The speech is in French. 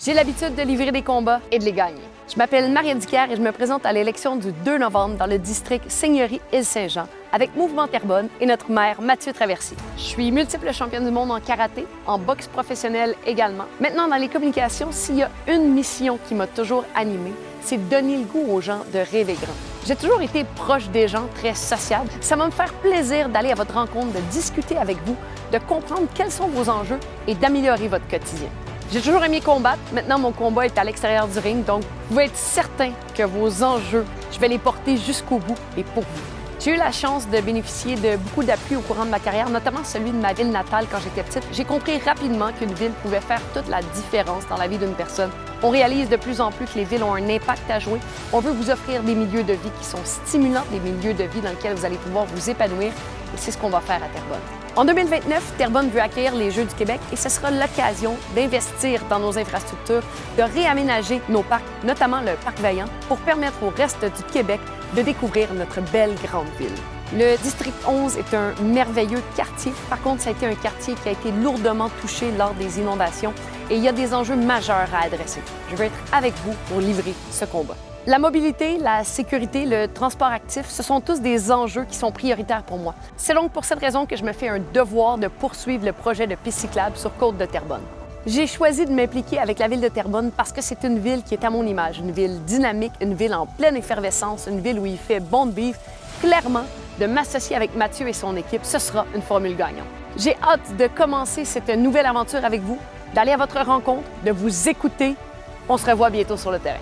J'ai l'habitude de livrer des combats et de les gagner. Je m'appelle Mariette Dicker et je me présente à l'élection du 2 novembre dans le district Seigneurie-Île-Saint-Jean avec Mouvement Terrebonne et notre maire Mathieu Traversier. Je suis multiple championne du monde en karaté, en boxe professionnelle également. Maintenant, dans les communications, s'il y a une mission qui m'a toujours animée, c'est de donner le goût aux gens de rêver grand. J'ai toujours été proche des gens, très sociable. Ça va me faire plaisir d'aller à votre rencontre, de discuter avec vous, de comprendre quels sont vos enjeux et d'améliorer votre quotidien. J'ai toujours aimé combattre. Maintenant, mon combat est à l'extérieur du ring, donc vous pouvez être certain que vos enjeux, je vais les porter jusqu'au bout et pour vous. J'ai eu la chance de bénéficier de beaucoup d'appui au courant de ma carrière, notamment celui de ma ville natale quand j'étais petite. J'ai compris rapidement qu'une ville pouvait faire toute la différence dans la vie d'une personne. On réalise de plus en plus que les villes ont un impact à jouer. On veut vous offrir des milieux de vie qui sont stimulants, des milieux de vie dans lesquels vous allez pouvoir vous épanouir, et c'est ce qu'on va faire à Terrebonne. En 2029, Terrebonne veut accueillir les Jeux du Québec et ce sera l'occasion d'investir dans nos infrastructures, de réaménager nos parcs, notamment le Parc Vaillant, pour permettre au reste du Québec de découvrir notre belle grande ville. Le district 11 est un merveilleux quartier. Par contre, ça a été un quartier qui a été lourdement touché lors des inondations et il y a des enjeux majeurs à adresser. Je veux être avec vous pour livrer ce combat. La mobilité, la sécurité, le transport actif, ce sont tous des enjeux qui sont prioritaires pour moi. C'est donc pour cette raison que je me fais un devoir de poursuivre le projet de piste cyclable sur Côte de Terrebonne. J'ai choisi de m'impliquer avec la ville de Terrebonne parce que c'est une ville qui est à mon image, une ville dynamique, une ville en pleine effervescence, une ville où il fait bon de vivre. Clairement, de m'associer avec Mathieu et son équipe, ce sera une formule gagnante. J'ai hâte de commencer cette nouvelle aventure avec vous, d'aller à votre rencontre, de vous écouter. On se revoit bientôt sur le terrain.